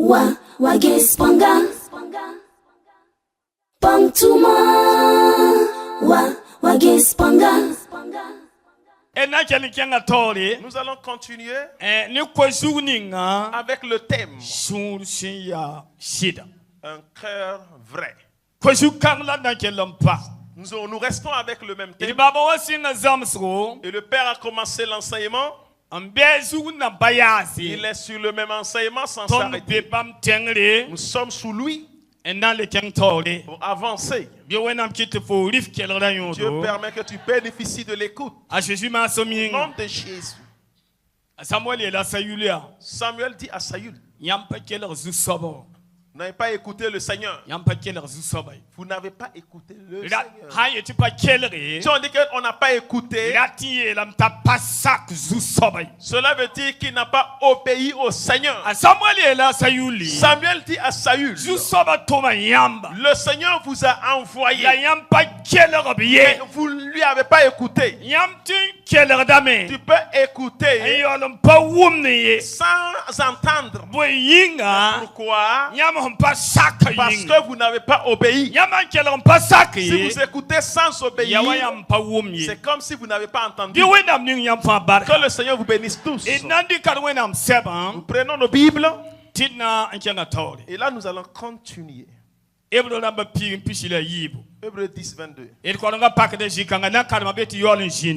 Wagespanga Pangtuma Wagespanga. Nous allons continuer avec le thème un cœur vrai. Nous restons avec le même thème. Et le Père a commencé l'enseignement. Il est sur le même enseignement sans s'arrêter. Nous sommes sous lui pour avancer. Dieu permet que tu bénéficies de l'écoute. Au nom de Jésus. Samuel dit à Saül, vous n'avez pas écouté le Seigneur. Vous n'avez pas écouté le Seigneur. Si on dit qu'on n'a pas écouté, cela veut dire qu'il n'a pas obéi au Seigneur. Samuel dit à Saül, le Seigneur vous a envoyé, mais vous ne lui avez pas écouté. Tu peux écouter sans entendre. Pourquoi? Parce que vous n'avez pas obéi. Si vous écoutez sans obéir, c'est comme si vous n'avez pas entendu. Que le Seigneur vous bénisse tous. Nous prenons nos Bibles et là nous allons continuer. Hébreux 10, 22. Nous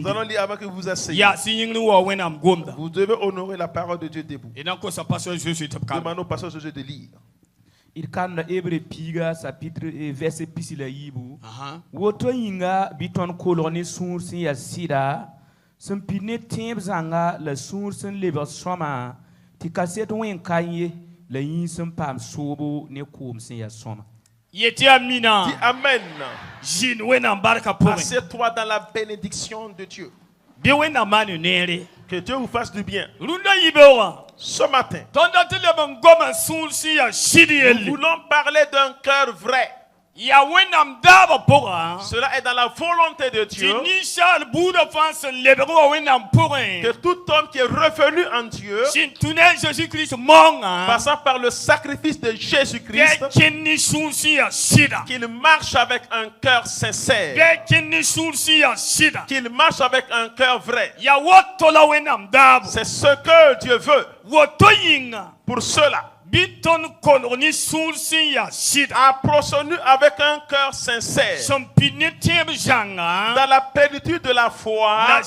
allons lire avant que vous asseyez. Vous devez honorer la parole de Dieu debout. Demandons au pasteur Josué de lire. Il kan Hébreux piga chapitre verset pisila yibu. Woto yinga biton koloni source ya sida. Son pine temp zanga la source leber soma. Ti kaset wen kanye la yin son pam sobo ne kom sin ya soma. Dis Amen. Assieds-toi dans la bénédiction de Dieu. Que Dieu vous fasse du bien. Ce matin, nous voulons parler d'un cœur vrai. Cela est dans la volonté de Dieu que tout homme qui est revenu en Dieu, passant par le sacrifice de Jésus-Christ, qu'il marche avec un cœur sincère, qu'il marche avec un cœur vrai. C'est ce que Dieu veut pour cela. Approchons-nous avec un cœur sincère dans la plénitude de la foi,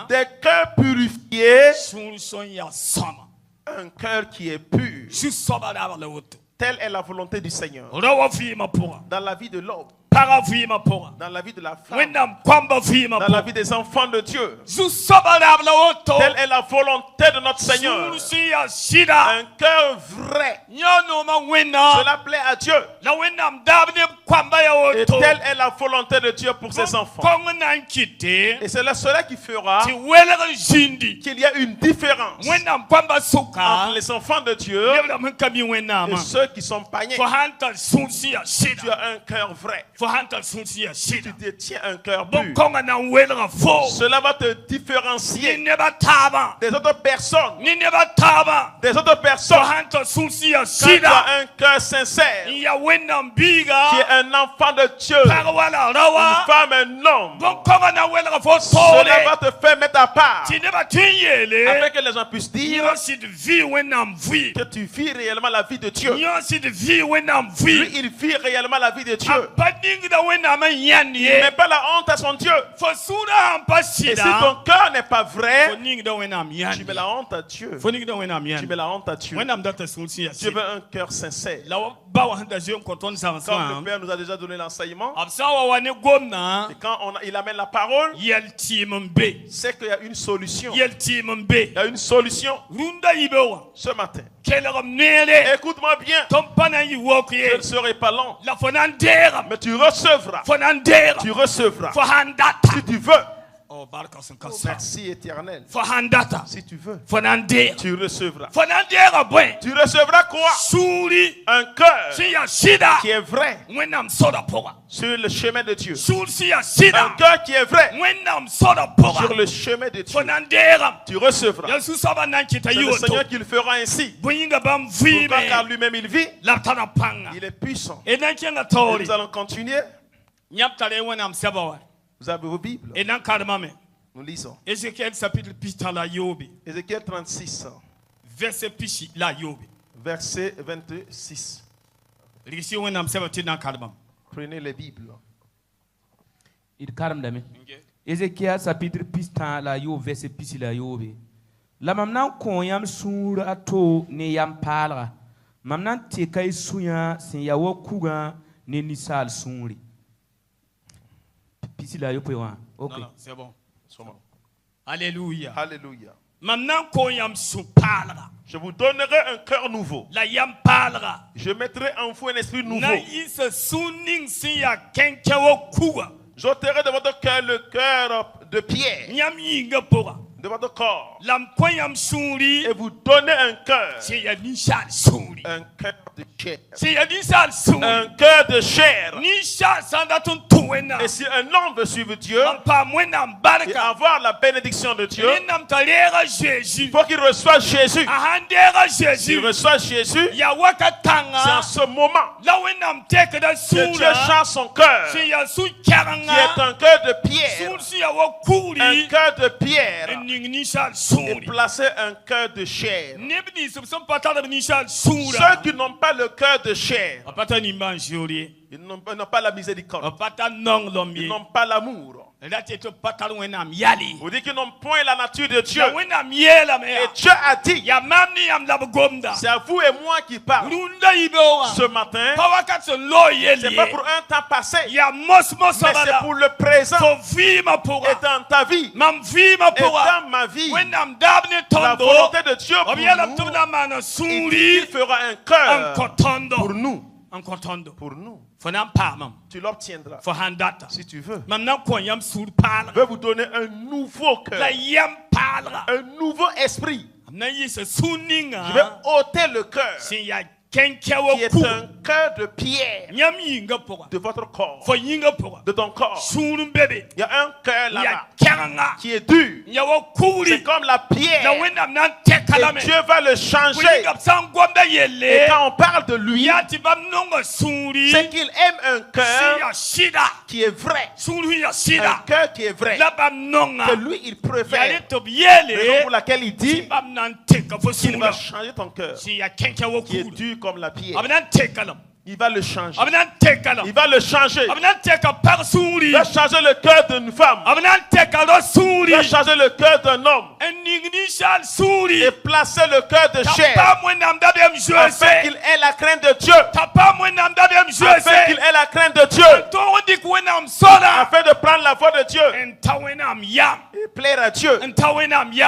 des cœurs purifiés, un cœur qui est pur. Telle est la volonté du Seigneur dans la vie de l'homme, dans la vie de la femme, dans la vie des enfants de Dieu. Telle est la volonté de notre Seigneur. Un cœur vrai. Cela plaît à Dieu. Et telle est la volonté de Dieu pour ses enfants. Et c'est cela qui fera qu'il y a une différence entre les enfants de Dieu et ceux qui sont païens. Tu as un cœur vrai. Si tu détiens un cœur pur, cela va te différencier des autres personnes. Quand tu as un cœur sincère, qui est un enfant de Dieu, une femme, un homme, cela va te faire mettre à part, afin que les gens puissent dire que tu vis réellement la vie de Dieu. Lui, il vit réellement la vie de Dieu. Il ne met pas la honte à son Dieu. Et si ton cœur n'est pas vrai, tu mets la honte à Dieu. Tu mets la honte à Dieu. Dieu veut un cœur sincère. Comme le Père nous a déjà donné l'enseignement, et quand il amène la parole, c'est qu'il y a une solution. Il y a une solution ce matin. Écoute-moi bien. Je ne serai pas long. Mais tu recevras. Tu recevras. Si tu veux. Merci éternel. Si tu veux, tu recevras. Tu recevras quoi? Un cœur qui est vrai sur le chemin de Dieu. Un cœur qui est vrai sur le chemin de Dieu. Tu recevras. C'est le Seigneur qui le fera ainsi. Pourquoi? Car lui-même il vit. Il est puissant. Et nous allons continuer. Vous avez vos Bibles. Nous lisons. Ézéchiel chapitre Ézéchiel 36. Verset 26. Prenez les Bibles. Ézéchiel chapitre verset pisi la yobe. La mamnan koyam sur ato ne yam palra. Mamnan te kay suya sin yawo kuga ne nisal sunri. Pisi la yope wa. OK. Non, c'est bon. Alléluia. Alléluia. Mamnan koyam su palra. Je vous donnerai un cœur nouveau. La yam palra. Je mettrai en vous un esprit nouveau. Na isa suning sin ya kenkewo kuga. J'ôterai de votre cœur le cœur de pierre. Nyam yinga pora. De votre corps. Et vous donnez un cœur. Un cœur de chair. Un cœur de chair. Et si un homme veut suivre Dieu et avoir la bénédiction de Dieu, il faut qu'il reçoive Jésus. S'il reçoit Jésus, c'est en ce moment que Dieu change son cœur, qui est un cœur de pierre. Un cœur de pierre. Et placer un cœur de chair. Ceux qui n'ont pas le cœur de chair, ils n'ont pas la miséricorde, ils n'ont pas l'amour. Vous dites qu'ils n'ont point la nature de Dieu. Et Dieu a dit, c'est à vous et moi qui parle. Ce matin, c'est pas pour un temps passé, mais c'est pour le présent. Et dans ta vie, et dans ma vie, la volonté de Dieu pour nous, il fera un cœur pour nous. Pour nous. Tu l'obtiendras si tu veux. Je vais vous donner un nouveau cœur, un nouveau esprit. Je vais ôter le cœur qui est un cœur de pierre de votre corps, de ton corps. Il y a un cœur là-bas qui est dur. C'est comme la pierre. Et Dieu va le changer. Et quand on parle de lui, c'est qu'il aime un cœur qui est vrai. Un cœur qui est vrai. Que lui, il préfère. Raison pour laquelle il dit qu'il va changer ton cœur qui est dur comme la pierre. Il va le changer. Il va le changer. Il va changer le cœur d'une femme. Il va changer le cœur d'un homme. Et placer le cœur de chair. Afin qu'il ait la crainte de Dieu. Afin qu'il ait la crainte de Dieu. Afin de prendre la voix de Dieu. Et plaire à Dieu.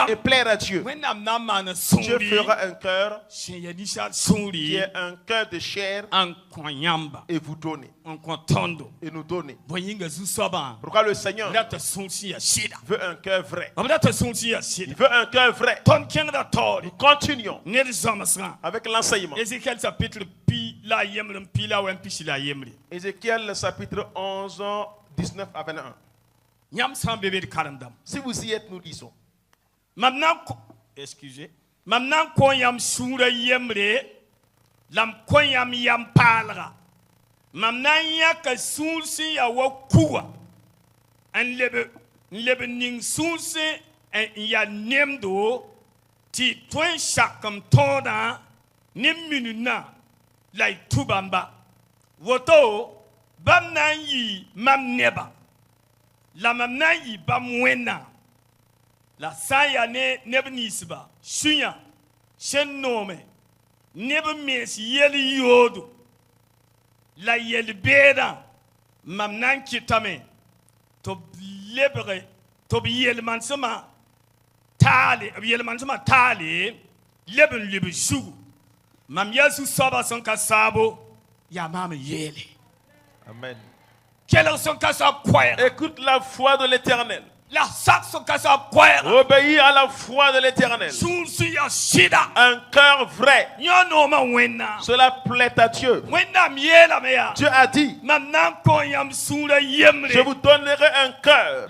Et plaire à Dieu. Dieu fera un cœur qui est un cœur de chair. Et vous donner. Et nous donner. Pourquoi le Seigneur veut un cœur vrai. Il veut un cœur vrai. Nous continuons avec l'enseignement. Ézéchiel chapitre 11, 19 à 21. Si vous y êtes, nous disons. Excusez. Maintenant, quand yam soura yemre, lam koyam yam palra. Maintenant, yaka soursi ya wakua. En lebe ning soursi en ya nemdo, ti twen shakam toda, nim minuna, lai tubamba. Woto, bam nan yi mam neba. La mam nan yi bam wena. La saya ne nebnisba shunya shen nome neb mes yel yodo la yel beda mamnan kitame to lebre to yel mansama tale leben lebe shugu mam yasu saba son kasabo ya mam yele. Amen. Quelle son kasab quoi? Écoute la voix de l'Éternel. Obéir à la foi de l'Éternel. Un cœur vrai. Cela plaît à Dieu. Dieu a dit, je vous donnerai un cœur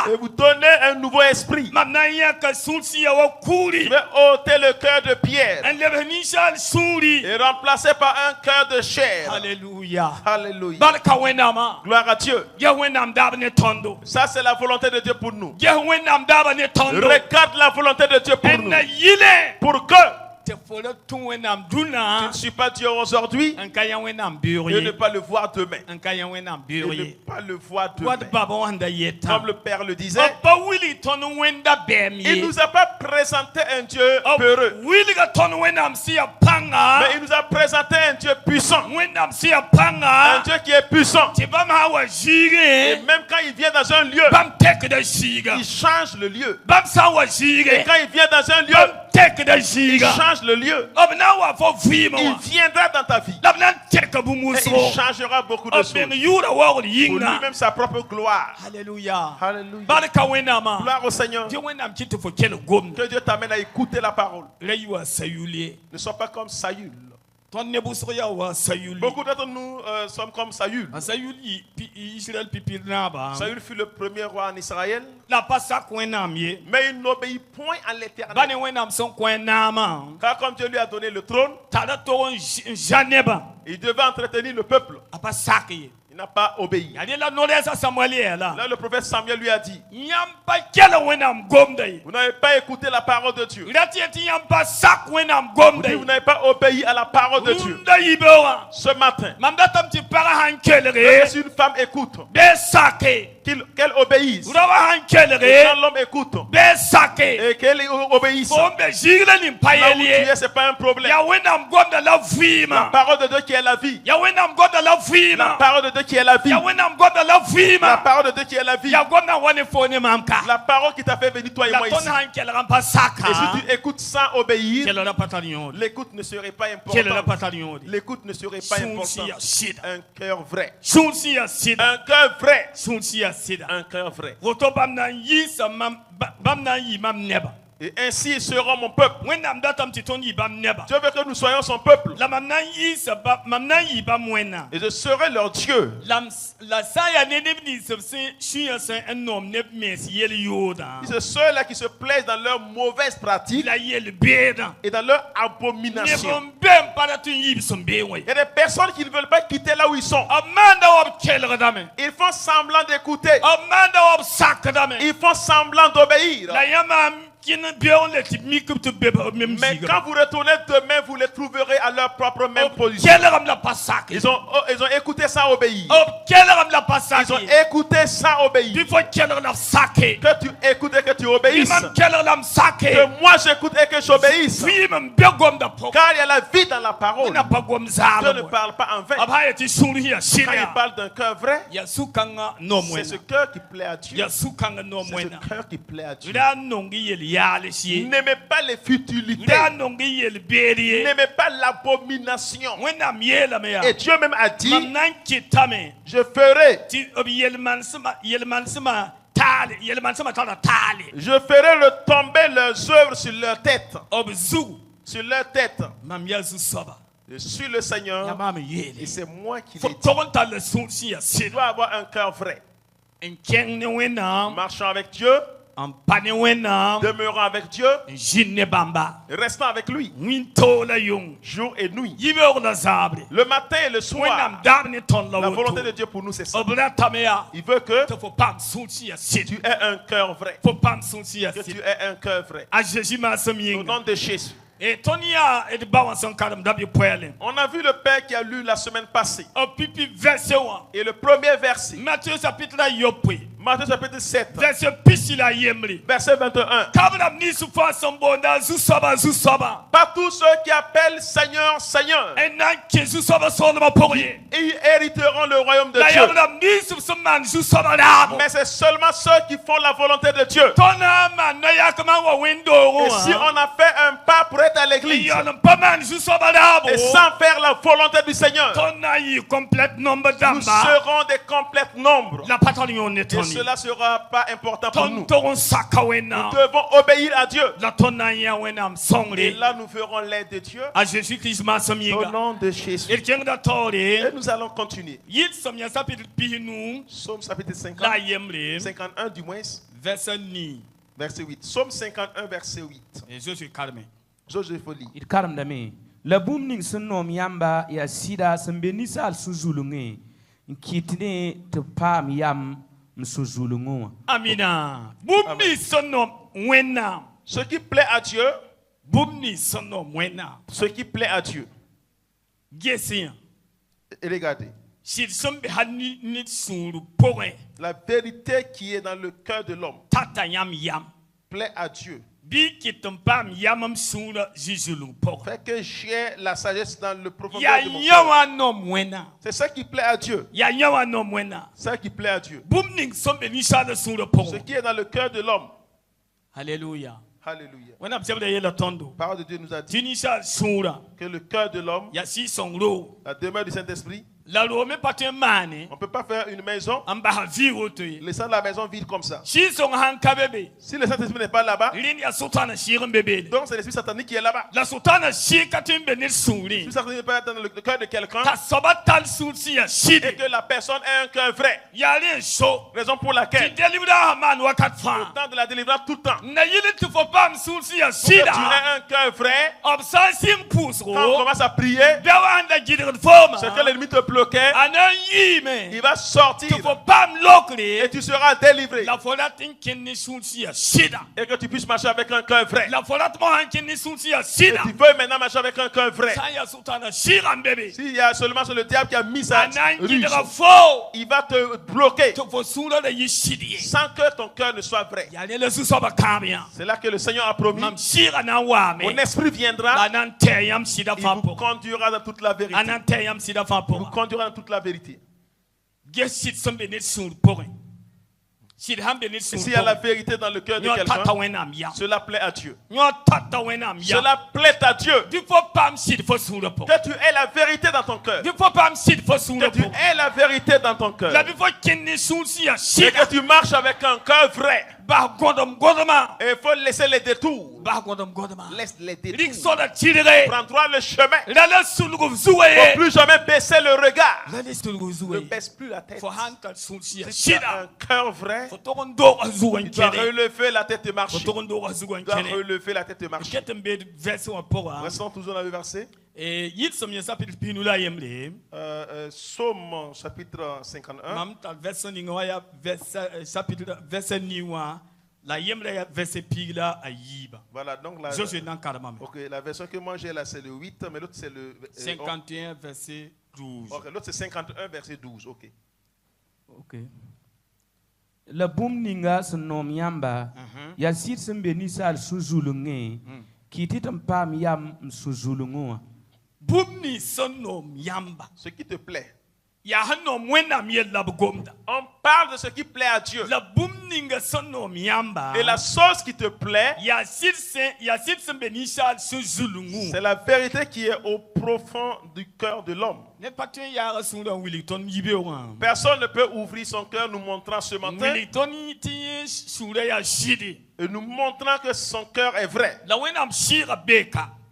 et vous donner un nouveau esprit. Je vais ôter le cœur de pierre et remplacer par un cœur de chair. Alléluia. Alléluia. Gloire à Dieu. Ça, c'est la volonté de Dieu pour nous. Regarde la volonté de Dieu pour nous. Pour que tu ne suis pas Dieu aujourd'hui et ne pas le voir demain. Et ne pas le voir demain. Comme le Père le disait, il ne nous a pas présenté un Dieu peureux, mais il nous a présenté un Dieu puissant. Un Dieu qui est puissant. Et même quand il vient dans un lieu, il change le lieu. Et quand il vient dans un lieu, il change le lieu. Il viendra dans ta vie. Et il changera beaucoup de choses. Pour lui-même sa propre gloire. Alléluia. Alléluia. Gloire au Seigneur. Que Dieu t'amène à écouter la parole. Ne sois pas comme Saül. Beaucoup d'entre nous sommes comme Saül. Saül fut le premier roi en Israël, mais il n'obéit point à l'Éternel. Car comme Dieu lui a donné le trône, il devait entretenir le peuple. Il n'a pas obéi. Là, le prophète Samuel lui a dit, vous n'avez pas écouté la parole de Dieu. Vous n'avez pas obéi à la parole de Dieu. Ce matin, si une femme écoute, qu'elle obéisse. Et quand l'homme écoute, et qu'elle obéisse, là où tu es, c'est pas un problème. La parole de Dieu qui est la vie. La parole de Dieu qui est la vie. La parole de Dieu qui est la vie. La parole qui t'a fait venir toi et moi ici. Et si tu écoutes sans obéir, l'écoute ne serait pas importante. L'écoute ne serait pas importante. Un cœur vrai. Un cœur vrai. Un cœur vrai. Et ainsi ils seront mon peuple. Dieu veut que nous soyons son peuple. Et je serai leur Dieu. C'est ceux-là qui se plaisent dans leurs mauvaises pratiques et dans leurs abominations. Il y a des personnes qui ne veulent pas quitter là où ils sont. Ils font semblant d'écouter. Ils font semblant d'obéir. Mais quand vous retournez demain, vous les trouverez à leur propre même position. Ils ont écouté sans obéir. Ils ont écouté sans obéir. Que tu écoutes et que tu obéisses. Que moi j'écoute et que j'obéisse. Car il y a la vie dans la parole. Dieu ne parle pas en vain. Quand il parle d'un cœur vrai, c'est ce cœur qui plaît à Dieu. C'est ce cœur qui plaît à Dieu. N'aimez pas les futilités. N'aimez pas l'abomination. Et Dieu même a dit, je ferai retomber leurs œuvres sur leur tête. Sur leur tête. Je suis le Seigneur et c'est moi qui l'ai dit. Tu dois avoir un cœur vrai. Marchant avec Dieu. Demeurant avec Dieu, restant avec lui, jour et nuit, le matin et le soir. La volonté de Dieu pour nous, c'est ça. Il veut que tu aies un cœur vrai. Que tu aies un cœur vrai. Au nom de Jésus. On a vu le Père qui a lu la semaine passée. Et le premier verset. Matthieu chapitre 7. Verset 21. Pas tous ceux qui appellent Seigneur, Seigneur. Ils hériteront le royaume de Dieu. Mais c'est seulement ceux qui font la volonté de Dieu. Et si on a fait un pas pour être à l'église et sans faire la volonté du Seigneur, nous serons des complètes nombres. Et cela ne sera pas important pour nous. Nous devons obéir à Dieu. Et là, nous verrons l'aide de Dieu. Au nom de Jésus. Et nous allons continuer. Psaume chapitre 51 du moins. Verset 8. Psaume 51, verset 8. Josué Folie. La booming sun nom yamba ya sida sembeni al suzulunge kitne te pam yam msuzulungu. Amina. Boomni sun nom wena. Ce qui plaît à Dieu. Boomni sun nom wena. Ce qui plaît à Dieu. Gesia. Et regardez. La vérité qui est dans le cœur de l'homme plaît à Dieu. Fait que j'ai la sagesse dans le profondeur de mon cœur. C'est ça qui plaît à Dieu. C'est ça qui plaît à Dieu. Ce qui est dans le cœur de l'homme. Alléluia. Alléluia. La parole de Dieu nous a dit que le cœur de l'homme, la demeure du Saint-Esprit, on ne peut pas faire une maison, laissant la maison vide comme ça. Si le Saint-Esprit n'est pas là-bas, donc c'est l'esprit satanique qui est là-bas. Si le Saint-Esprit n'est pas dans le cœur de quelqu'un, et que la personne ait un cœur vrai, raison pour laquelle le temps de la délivrance tout le temps. Pour que tu aies un cœur vrai, quand on commence à prier, c'est que l'ennemi te bloquait, il va sortir et tu seras délivré. Et que tu puisses marcher avec un cœur vrai. Et tu veux maintenant marcher avec un cœur vrai. S'il y a seulement le diable qui a mis sa ruse, il va te bloquer sans que ton cœur ne soit vrai. C'est là que le Seigneur a promis: mon esprit viendra, il vous conduira dans toute la vérité. Vous conduira dans toute la vérité. S'il y a la vérité dans le cœur de quelqu'un, cela plaît à Dieu. Cela plaît à Dieu. Que tu aies la vérité dans ton cœur. Que tu aies la vérité dans ton cœur. Et que tu marches avec un cœur vrai. Et il faut laisser les détours. Laisse les détours. Prends-toi le chemin. Il ne faut plus jamais baisser le regard. Ne baisse plus la tête. Si tu as un cœur vrai, tu dois relever la tête et marcher. Tu dois relever la tête et marcher. Restons toujours dans le verset. Psaume chapitre 51. Voilà, donc la version que moi j'ai là c'est le 8, mais l'autre c'est le 51 verset 12. Okay, l'autre c'est 51 verset 12. Ok. La boum ninga son nom yamba ya sit sembe sal suzulunge qui titam pam yam suzulungu. Boumni son nom yamba. Ce qui te plaît. On parle de ce qui plaît à Dieu. Et la chose qui te plaît, c'est la vérité qui est au profond du cœur de l'homme. Personne ne peut ouvrir son cœur nous montrant ce matin et nous montrant que son cœur est vrai.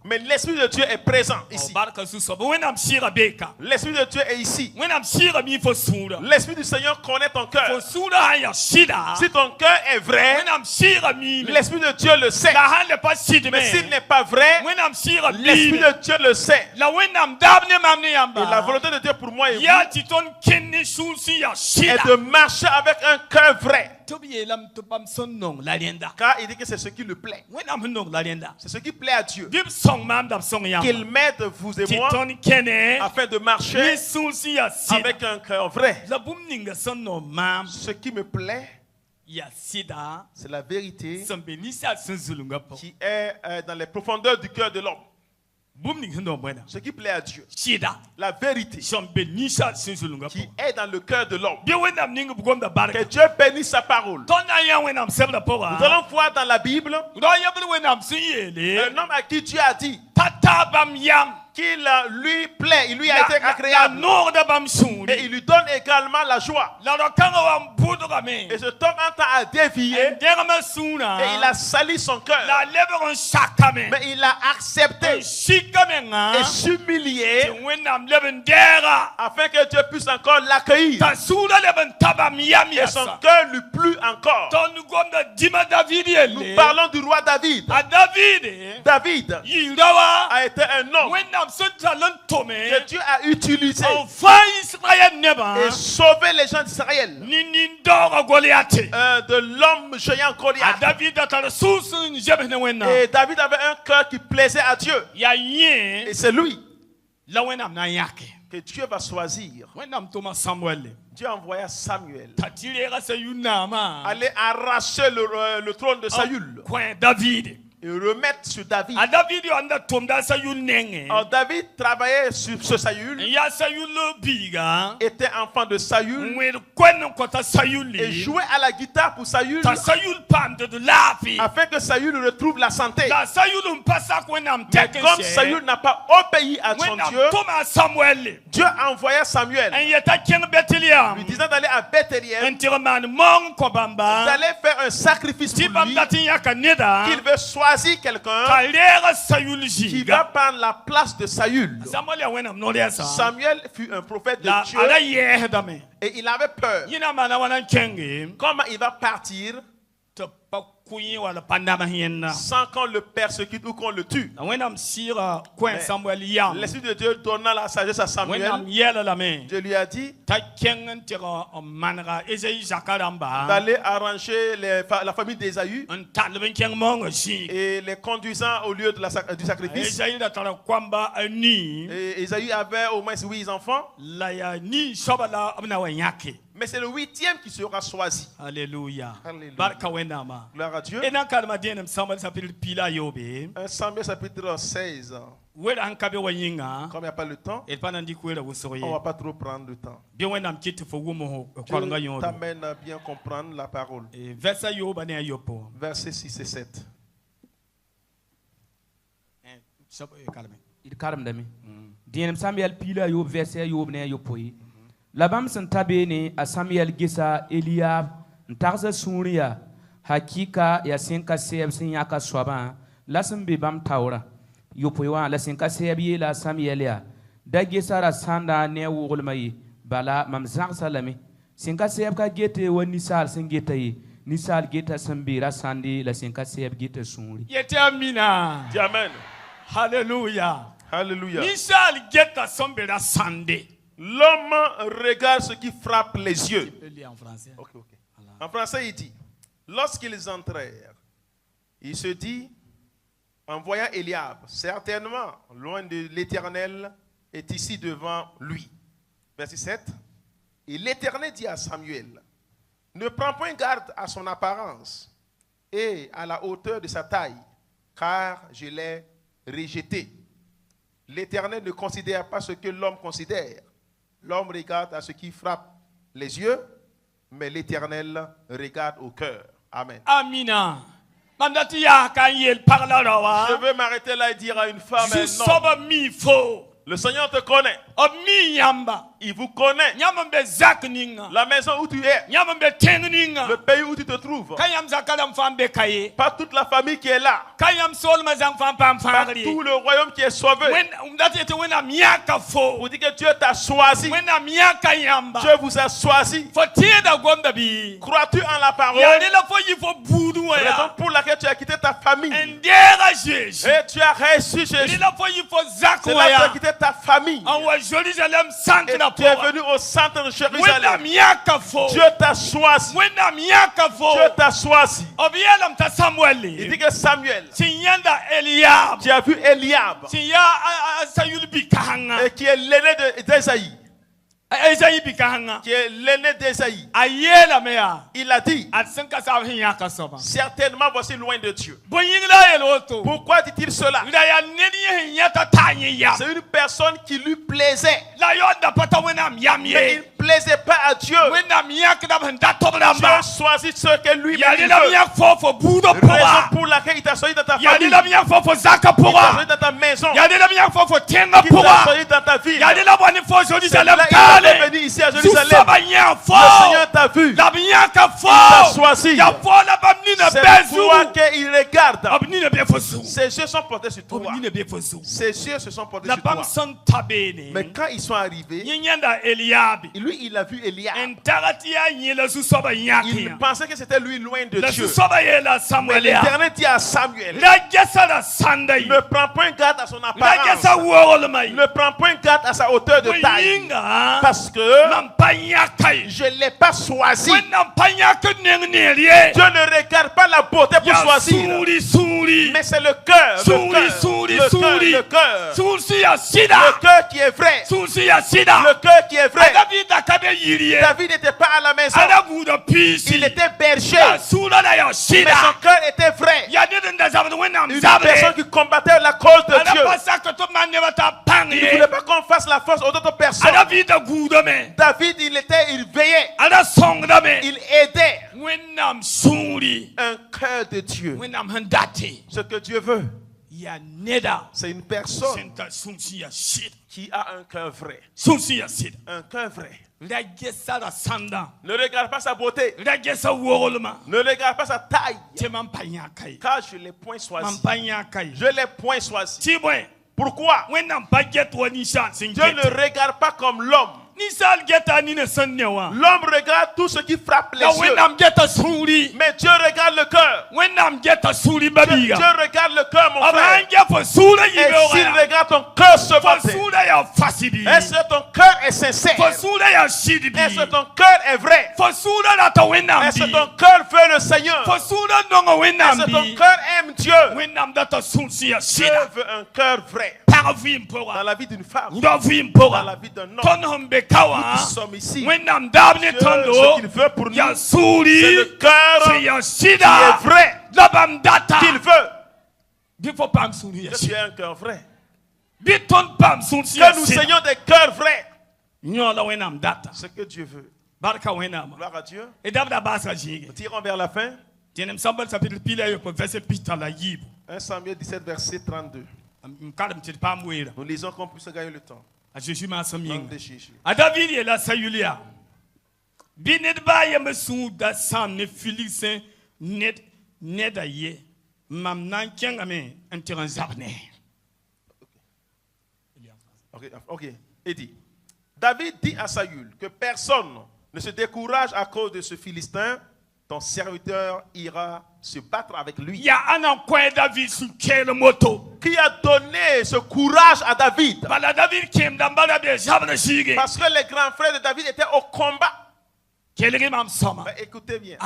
Mais l'Esprit de Dieu est présent ici. L'Esprit de Dieu est ici. L'Esprit du Seigneur connaît ton cœur. Si ton cœur est vrai, l'Esprit de Dieu le sait. Mais s'il n'est pas vrai, l'Esprit de Dieu le sait. Et la volonté de Dieu pour moi et vous est de marcher avec un cœur vrai. Car il dit que c'est ce qui le plaît. C'est ce qui plaît à Dieu. Qu'il m'aide vous et moi afin de marcher avec un cœur vrai. Ce qui me plaît, c'est la vérité qui est dans les profondeurs du cœur de l'homme. Ce qui plaît à Dieu, la vérité qui est dans le cœur de l'homme. Que Dieu bénisse sa parole. Nous allons voir dans la Bible un homme à qui Dieu a dit qu'il lui plaît, il lui a été agréable. Et il lui donne également la joie. Et cet homme entend à dévier. Et il a sali son cœur. Mais il a accepté et s'humilier afin que Dieu puisse encore l'accueillir. Et son cœur lui plut encore. Nous parlons du roi David. David a été un homme que Dieu a utilisé et sauvé les gens d'Israël de l'homme géant Goliath. Et David avait un cœur qui plaisait à Dieu. Et c'est lui que Dieu va choisir. Dieu envoya Samuel aller arracher le trône de Saül et remettre sur David. Alors David travaillait sur ce Saül, était enfant de Saül et jouait à la guitare pour Saül afin que Saül retrouve la santé. Mais comme Saül n'a pas obéi à son Dieu, Dieu envoya Samuel lui disant d'aller à Bethléem, d'aller faire un sacrifice pour lui, qu'il veut choisir quelqu'un qui va prendre la place de Saül. Samuel fut un prophète de Dieu et il avait peur. Comment il va partir sans qu'on le persécute ou qu'on le tue? L'Esprit de Dieu donna la sagesse à Samuel. Dieu lui a dit d'aller arranger la famille d'Ésaü et les conduisant au lieu de du sacrifice. Et Ésaü avait au moins 8 enfants. Mais c'est le 8e qui sera choisi. Alléluia. Gloire à Dieu. 1 Samuel chapitre 16. Comme il n'y a pas le temps, on ne va pas trop prendre le temps. Dieu t'amène à bien comprendre la parole. Versets 6 et 7. Labam santabene a Samuel gisa Eliab ntarza suria hakika ya senka seb sin yaka swaba lasim be bam tawra yopoiwa la senka seb ye la Samuel ya da gisa ra sanda ne wugul mai bala mam zak salami senka seb ka gete woni sal sin gete yi ni sal gete sambira sandi la senka seb gete suri yete amina amen hallelujah hallelujah ni sal gete sambira sandi. L'homme regarde ce qui frappe les yeux. Tu peux lire en français. Okay. En français, il dit, lorsqu'ils entrèrent, il se dit, en voyant Eliab, certainement, loin de l'Éternel, est ici devant lui. Verset 7. Et l'Éternel dit à Samuel, ne prends point garde à son apparence et à la hauteur de sa taille, car je l'ai rejeté. L'Éternel ne considère pas ce que l'homme considère. L'homme regarde à ce qui frappe les yeux, mais l'Éternel regarde au cœur. Amen. Amina. Je veux m'arrêter là et dire à une femme, le Seigneur te connaît. Il vous connaît. La maison où tu es. Le pays où tu te trouves. Pas toute la famille qui est là. Pas tout le royaume qui est sauvé. Vous dites que Dieu t'a choisi. Dieu vous a choisi. Crois-tu en la parole? Raison pour laquelle tu as quitté ta famille. Et tu as reçu Jésus. C'est là que tu as quitté ta famille. Et tu es venu au centre de Jérusalem. Dieu t'a choisi. Dieu t'a choisi. Il dit que Samuel, tu as vu Eliab, et qui est l'aîné d'Ésaïe. Qui est l'aîné d'Ésaïe. Il a dit, certainement voici loin de Dieu. Pourquoi dit-il cela? C'est une personne qui lui plaisait. Mais il ne plaisait pas à Dieu. Dieu choisit ce que lui-même veut. Raison pour laquelle il t'a choisi dans ta famille. Il t'a choisi dans ta maison. Il t'a choisi dans ta ville. C'est là il est venu ici à Jérusalem. Le Seigneur t'a vu. Il t'a choisi. C'est toi qu'il regarde. Ses yeux sont portés sur toi. Ses yeux se sont portés sur toi. Mais quand ils sont arrivés, lui il a vu Eliab. Il pensait que c'était lui loin de Dieu. Mais l'Éternel dit à Samuel, ne prends point garde à son apparence. Ne prends point garde à sa hauteur de taille. Parce que je ne l'ai pas choisi. Dieu ne regarde pas la beauté pour choisir. Mais c'est le cœur. Le cœur qui est vrai. Le cœur qui est vrai. David n'était pas à la maison. Il était berger. Mais son cœur était vrai. Une personne qui combattait la cause de Dieu. Il ne voulait pas qu'on fasse la force aux autres personnes. David, il veillait. Il aidait. Un cœur de Dieu. Ce que Dieu veut, c'est une personne qui a un cœur vrai. Un cœur vrai. Ne regarde pas sa beauté. Ne regarde pas sa taille. Car je ne l'ai point choisi. Je ne l'ai point choisi. Pourquoi? Dieu ne regarde pas comme l'homme. L'homme regarde tout ce qui frappe les yeux. Mais Dieu regarde le cœur. Dieu regarde le cœur, mon frère. Et s'il regarde ton cœur ce matin, est-ce que ton cœur est sincère? Est-ce que ton cœur est vrai? Est-ce que ton cœur veut le Seigneur? Est-ce que ton cœur aime Dieu? Dieu veut un cœur vrai. Dans la vie d'une femme, dans la vie d'un homme, nous qui sommes ici, Dieu, ce qu'il veut pour nous, c'est le cœur qui est vrai qu'il veut. Que tu aies un cœur vrai. Que nous ayons des cœurs vrais. Ce que Dieu veut. Gloire à Dieu. Nous tirons vers la fin. 1 Samuel 17, verset 32. Nous lisons qu'on puisse gagner le temps. Nom de Jésus. Ok. Il dit, David dit à Saül que personne ne se décourage à cause de ce Philistin. Ton serviteur ira se battre avec lui. Qui a donné ce courage à David? Parce que les grands frères de David étaient au combat. Écoutez bien.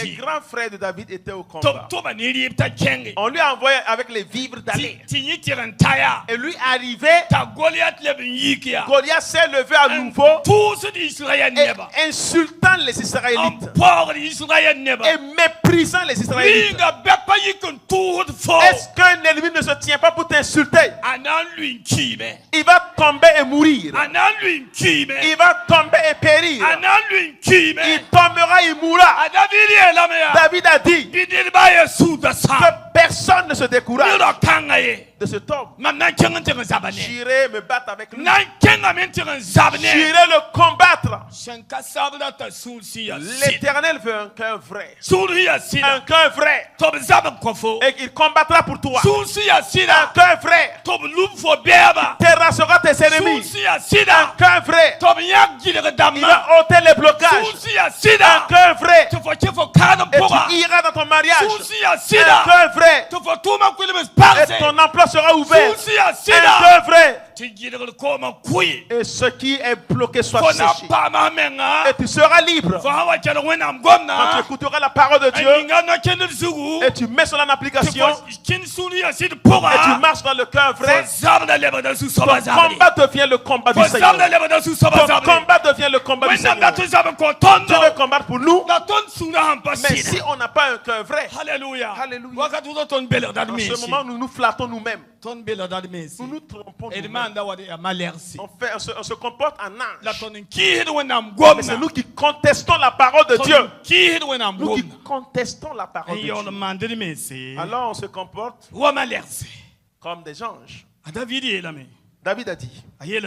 Les grands frères de David étaient au combat. On lui a envoyé avec les vivres d'aller. Et lui arrivait. Goliath s'est levé à nouveau. Et insultant les Israélites. Et méprisant les Israélites. Est-ce qu'un ennemi ne se tient pas pour t'insulter? Il va tomber et mourir. Il va tomber et périr. Il tombera, il mourra. David a dit que personne ne se décourage de cet homme. J'irai me battre avec lui. J'irai le combattre. L'Éternel veut un cœur vrai. Un cœur vrai. Et il combattra pour toi. Un cœur vrai. Il terrassera tes ennemis. Un cœur vrai. Il va ôter les blocages. Un cœur vrai. Et tu iras dans ton mariage. Un cœur vrai. Et ton emploi sera ouvert. Un cœur vrai. Et ce qui est bloqué soit séché. Et tu seras libre. Quand tu écouteras la parole de Dieu et tu mets cela en application et tu marches dans le cœur vrai, ton combat devient le combat du Seigneur. Ton combat devient le combat du Seigneur. Dieu veut combattre pour nous. Mais si on n'a pas un cœur vrai, alléluia. En ce moment, nous nous flattons nous-mêmes. nous nous trompons. On se comporte en ange. Mais c'est nous qui contestons la parole de Dieu. Nous qui contestons la parole de Dieu. Alors on se comporte comme des anges. David a dit, il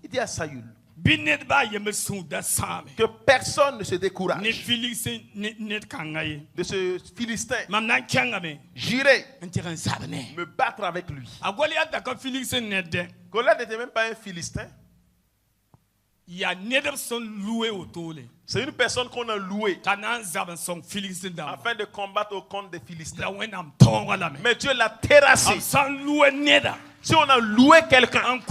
dit à Saül, que personne ne se décourage de ce Philistin. J'irai me battre avec lui. Goliath n'était même pas un Philistin. C'est une personne qu'on a louée afin de combattre au compte des Philistins. Mais Dieu l'a terrassé. Si on a loué quelqu'un,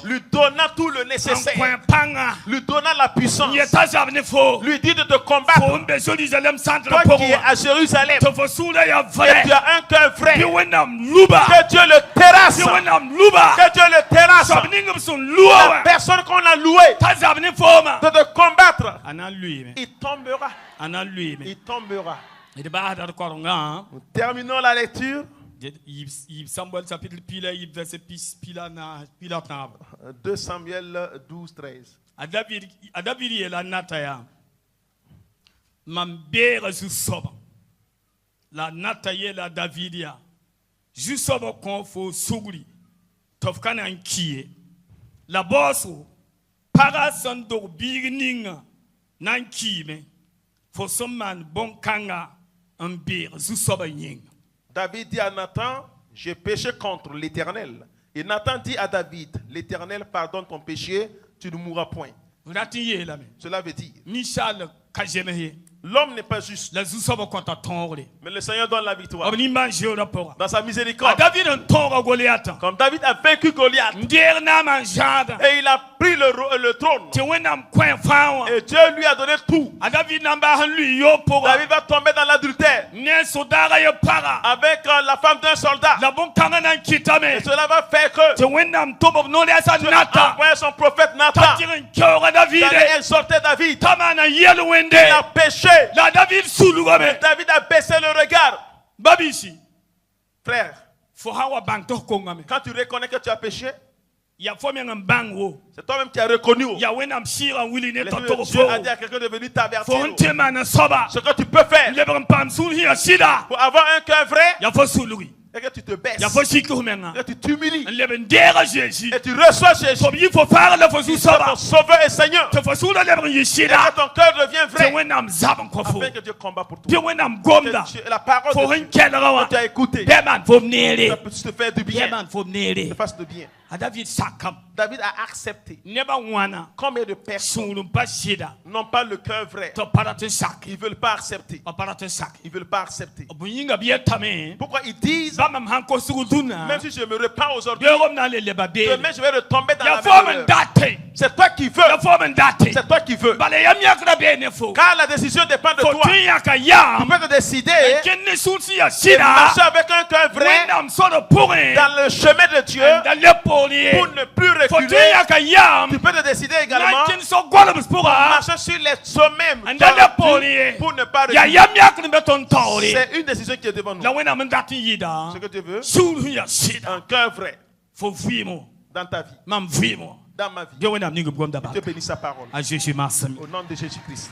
lui donnant tout le nécessaire, lui donnant la puissance, lui dit de te combattre, toi qui es à Jérusalem, et tu as un cœur vrai, que Dieu le terrasse, que Dieu le terrasse. La personne qu'on a louée de te combattre, il tombera. Il tombera. Nous terminons la lecture. 2 Samuel 12, 13. La nataye la Davidia. Jusoba konfo sugri. Tofkana ankie. La bosso. Parasando birninga. Nankime. For some man bon kanga. Ambir. Zusoba ying. David dit à Nathan, j'ai péché contre l'Éternel. Et Nathan dit à David, l'Éternel pardonne ton péché, tu ne mourras point. Cela veut dire, l'homme n'est pas juste, mais le Seigneur donne la victoire dans sa miséricorde. Comme David a vaincu Goliath, et il a pris le trône, et Dieu lui a donné tout. David va tomber dans l'adultère avec la femme d'un soldat, et cela va faire que Dieu a envoyé son prophète Nathan d'aller exhorter David. Il a péché. David a baissé le regard. Frère, quand tu reconnais que tu as péché, c'est toi-même qui as reconnu. Dieu a dit à quelqu'un de venir t'avertir. Ce que tu peux faire pour avoir un cœur vrai, et que tu te baisses, que tu t'humilies, et tu reçois Jésus, ton sauveur et Seigneur, et que ton cœur devient vrai, afin que Dieu combat pour toi. La parole de Dieu que tu as écoutée, ça peut te faire du bien, te fasse du bien. David a accepté. Combien de personnes n'ont pas le cœur vrai? Ils ne veulent pas accepter. Ils ne veulent pas accepter. Pourquoi ils disent, même si je me repens aujourd'hui, demain je vais retomber dans la même erreur. C'est toi qui veux. C'est toi qui veux. Car la décision dépend de toi. Tu peux te décider de marcher avec un cœur vrai dans le chemin de Dieu pour ne plus reculer. Tu peux te décider également de marcher sur les sommets pour ne pas reculer. C'est une décision qui est devant nous. Ce que Dieu veut, un cœur vrai dans ta vie, dans ma vie. Dieu bénisse sa parole. Au nom de Jésus-Christ.